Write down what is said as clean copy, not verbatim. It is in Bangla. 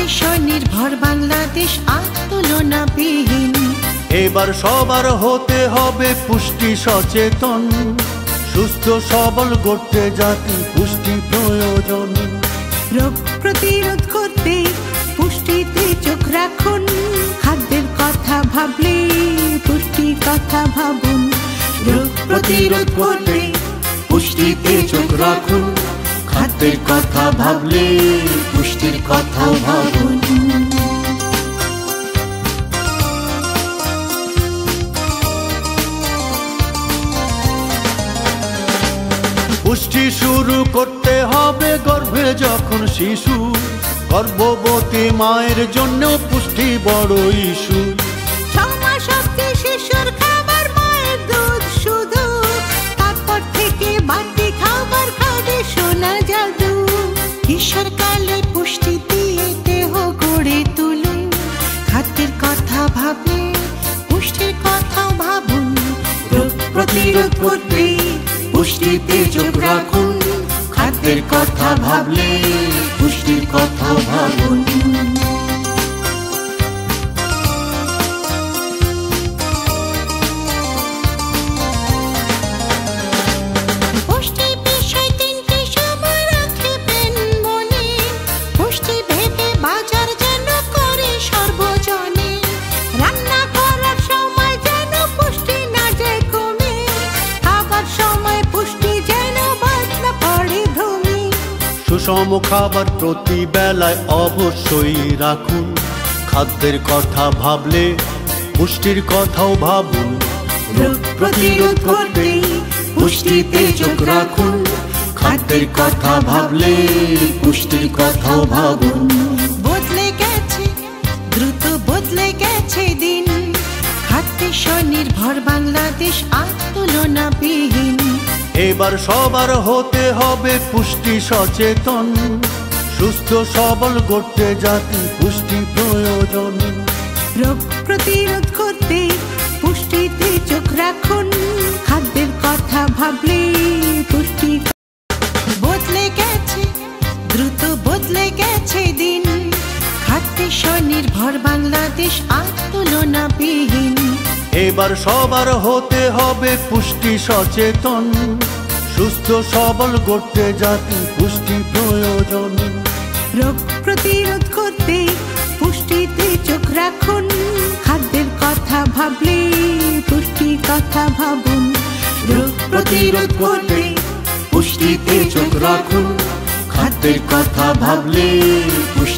খাদ্যে স্বনির্ভর বাংলাদেশ আর তুলনাবিহীন। এবার সবার হতে হবে পুষ্টি সচেতন, সুস্থ সবল গড়তে জাতি পুষ্টি প্রয়োজন। রোগ প্রতিরোধ করতে পুষ্টিতে চোখ রাখুন, খাদ্যের কথা ভাবলে পুষ্টির কথা ভাবুন। রোগ প্রতিরোধ করতে পুষ্টিতে চোখ রাখুন, খাদ্যের কথা ভাবলে পুষ্টির কথা ভাবুন। পুষ্টি শুরু করতে হবে গর্ভে যখন শিশু, গর্ভবতী মায়ের জন্য পুষ্টি বড় ইস্যু। 6 মাস অবধি শিশুর খাবার মায়ের দুধ শুধু, তারপর থেকে বাড়তি খাবার খাবে সোনা জাদু। কিশোরকালে পুষ্টি দিয়ে দেহ গড়ে তুলুন, খাদ্যের কথা ভাবলে পুষ্টির কথাও ভাবুন। রোগ প্রতিরোধ করতে পুষ্টিতে চোখ রাখুন, খাদ্যের কথা ভাবলে পুষ্টির কথাও ভাবুন। পুষ্টি বিষয় 3টি সময় রাখবেন মনে, পুষ্টি ভেবে বাজার যেন করে সর্বজনে। রান্না করার সময় যেন পুষ্টি না যায় কমে, খাবার সময় পুষ্টি যেন বাদ না পড়ে ভূমি। সুষম খাবার প্রতি বেলায় অবশ্যই রাখুন, খাদ্যের কথা ভাবলে পুষ্টির কথাও ভাবুন। রোগ প্রতিরোধ করতে পুষ্টিতে চোখ রাখুন, খাদ্যের কথা ভাবলে পুষ্টির কথাও ভাবুন। বদলে গেছে, দ্রুত বদলে গেছে দিন, খাদ্যে স্বনির্ভর বাংলাদেশ আর তুলনাবিহীন। এবার সবার হতে হবে পুষ্টি সচেতন, সুস্থ সবল গড়তে জাতি পুষ্টি প্রয়োজন। রোগ প্রতিরোধ করতে পুষ্টিতে চোখ রাখুন, খাদ্যের কথা ভাবলে পুষ্টি। বদলে গেছে, দ্রুত বদলে গেছে দিন, খাদ্যে স্বনির্ভর বাংলাদেশ আর তুলনাবিহীন। এবার সবার হতে হবে পুষ্টি সচেতন, সুস্থ সবল গড়তে জাতি পুষ্টি প্রয়োজন। রোগ প্রতিরোধ করতে পুষ্টিতে চোখ রাখুন, খাদ্যের কথা ভাবলে পুষ্টির কথা ভাবুন। রোগ প্রতিরোধ করতে পুষ্টিতে চোখ রাখুন, খাদ্যের কথা ভাবলে পুষ্টি